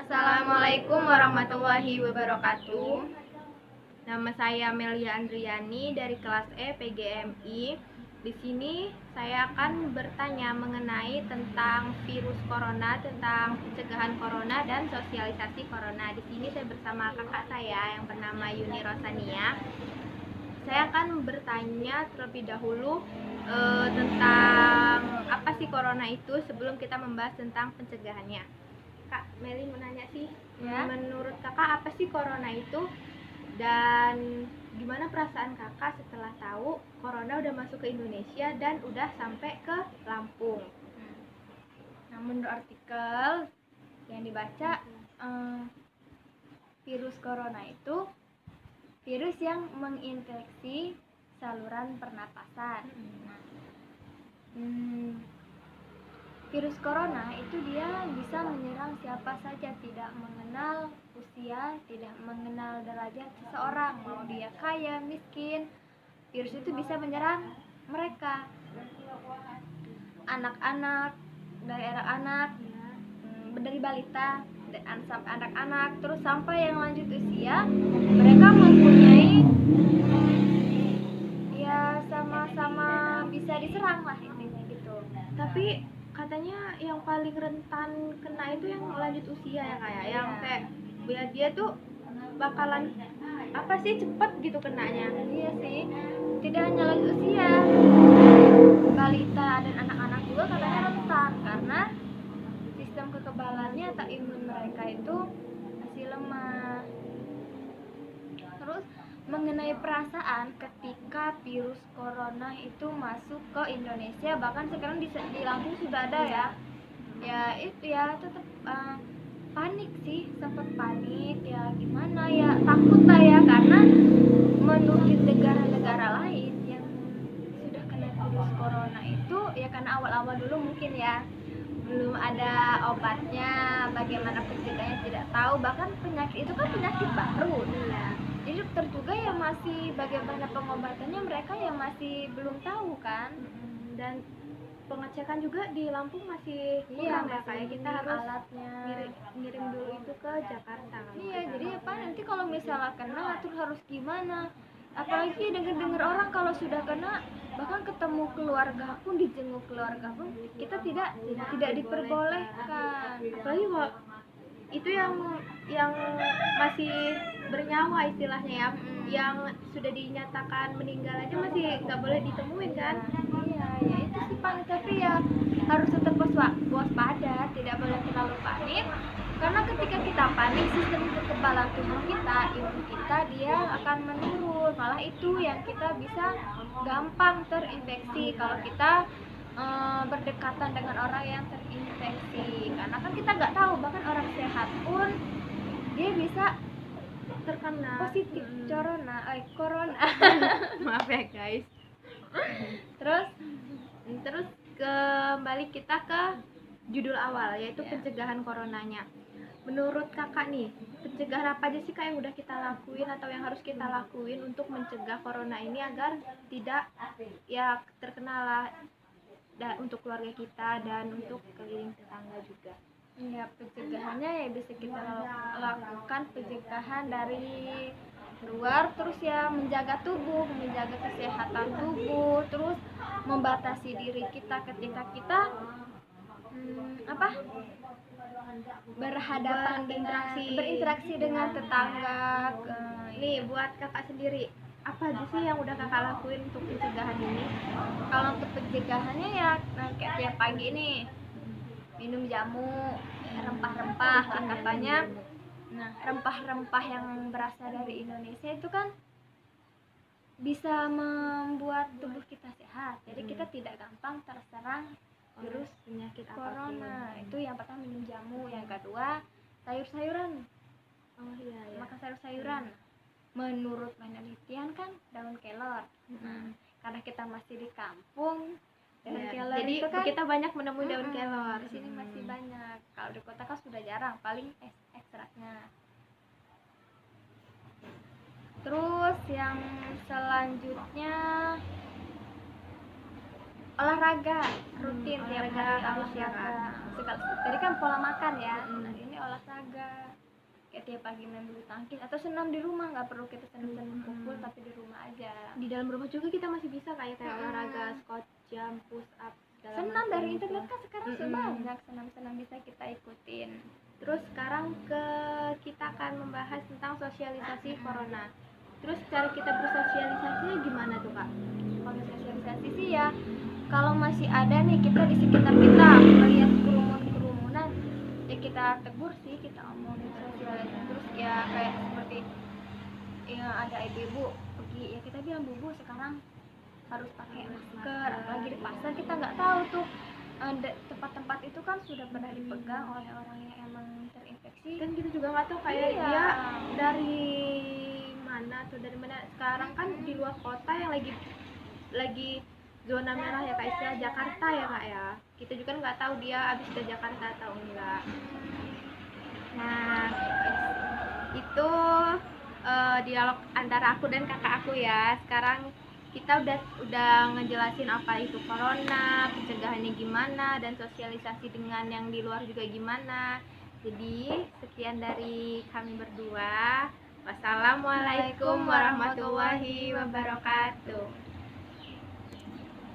Assalamualaikum warahmatullahi wabarakatuh. Nama saya Melia Andriani dari kelas E PGMI. Di sini saya akan bertanya mengenai tentang virus corona, tentang pencegahan corona dan sosialisasi corona. Di sini saya bersama kakak saya yang bernama Yuni Rosania. Saya akan bertanya terlebih dahulu tentang apa sih corona itu sebelum kita membahas tentang pencegahannya. Kak Meli mau nanya sih, menurut kakak apa sih corona itu dan gimana perasaan kakak setelah tahu corona udah masuk ke Indonesia dan udah sampai ke Lampung? Nah, menurut artikel yang dibaca, virus corona itu virus yang menginfeksi saluran pernapasan. Virus corona itu dia bisa menyerang siapa saja, tidak mengenal usia, tidak mengenal derajat seseorang, mau dia kaya, miskin. Virus itu bisa menyerang mereka, anak-anak, dari anak-anak, dari balita, anak-anak, terus sampai yang lanjut usia, mereka mempunyai ya sama-sama bisa diserang lah intinya gitu. Tapi katanya yang paling rentan kena itu yang lanjut usia ya kayak yang kayak dia tuh bakalan apa sih cepet gitu kenanya. Iya sih, tidak hanya lanjut usia, balita dan anak-anak juga katanya rentan karena sistem kekebalannya atau imun mereka itu masih lemah. Terus mengenai perasaan ketika virus corona itu masuk ke Indonesia, bahkan sekarang di Lampung sudah ada ya itu ya tetap panik sih, sempat panik ya, gimana ya, takut lah ya, karena menurut negara-negara lain yang sudah kena virus corona itu ya karena awal-awal dulu mungkin ya belum ada obatnya, bagaimana pencegahannya tidak tahu, bahkan penyakit itu kan penyakit baru. Jadi dokter juga yang masih bagaimana pengobatannya mereka yang masih belum tahu kan. Dan pengecekan juga di Lampung masih kurang ya kayak kita harus alatnya ngirim dulu itu ke Jakarta. Jadi apa nanti kalau misalnya kena terus harus gimana, apalagi dengar orang kalau sudah kena bahkan ketemu keluarga pun, dijenguk keluarga pun kita tidak diperbolehkan, apalagi kalau itu yang masih bernyawa istilahnya ya, yang sudah dinyatakan meninggal aja masih nggak boleh ditemuin kan. Ya itu sih panik, tapi ya harus tetap waspada, tidak boleh terlalu panik, karena ketika kita panik sistem kekebalan tubuh kita, imun kita dia akan menurun, malah itu yang kita bisa gampang terinfeksi kalau kita berdekatan dengan orang yang terinfeksi, karena kan kita nggak tahu, bahkan orang sehat pun dia bisa terkena positif corona. Maaf ya guys. Terus kembali kita ke judul awal, yaitu pencegahan coronanya. Menurut kakak nih, pencegahan apa aja sih kak yang udah kita lakuin atau yang harus kita lakuin untuk mencegah corona ini agar tidak ya terkena lah untuk keluarga kita dan untuk keliling tetangga juga? Ya, pencegahannya ya bisa kita lakukan pencegahan dari luar, terus ya menjaga tubuh, menjaga kesehatan tubuh, terus membatasi diri kita ketika kita berinteraksi dengan tetangga. Nih buat kakak sendiri, apa aja sih yang udah kakak lakuin untuk pencegahan ini? Kalau untuk pencegahannya ya kayak tiap pagi nih minum jamu rempah-rempah lah katanya. Nah, rempah-rempah yang berasal dari Indonesia itu kan bisa membuat tubuh kita sehat, jadi kita tidak gampang terserang virus penyakit corona. Itu yang pertama, minum jamu. Yang kedua, sayur-sayuran. Makan sayur-sayuran. Menurut penelitian kan daun kelor. Karena kita masih di kampung, daun kelor jadi itu kan kita banyak menemui daun kelor. Di sini masih banyak. Kalau di kota kan sudah jarang, paling ekstraknya. Terus yang selanjutnya olahraga rutin tiap hari, olahraga. Tadi kan pola makan ya. Nah, ini olahraga olahraga kayak tiap pagi main bulu tangkis atau senam di rumah, nggak perlu kita senam kumpul tapi di rumah aja. Di dalam rumah juga kita masih bisa kayak Mm-mm. olahraga squat, jump, push up, segala Senam macam dari itu. internet kan sekarang Mm-mm. banyak senam-senam bisa kita ikutin. Terus sekarang kita akan membahas tentang sosialisasi corona. Terus cara kita bersosialisasinya gimana tuh Kak? Kalau sosialisasi sih ya, kalau masih ada nih kita di sekitar kita melihat kerumunan, ya kita tegur sih, kita omongin sosialisasi. Terus ya kayak seperti ya ada ibu-ibu pergi, ya kita bilang bu sekarang harus pakai masker. Apalagi di pasar kita nggak tahu tuh tempat-tempat itu kan sudah pernah dipegang oleh orang yang emang terinfeksi. Kan kita juga nggak tahu kayak Iya. dia dari mana tuh, dari mana. Sekarang kan di luar kota yang lagi zona merah ya Kak, istilah Jakarta ya Kak ya. Kita juga nggak tahu dia habis ke Jakarta atau enggak. Nah, itu dialog antara aku dan kakak aku ya. Sekarang kita udah ngejelasin apa itu corona, pencegahannya gimana, dan sosialisasi dengan yang di luar juga gimana. Jadi sekian dari kami berdua. Wassalamualaikum warahmatullahi wabarakatuh.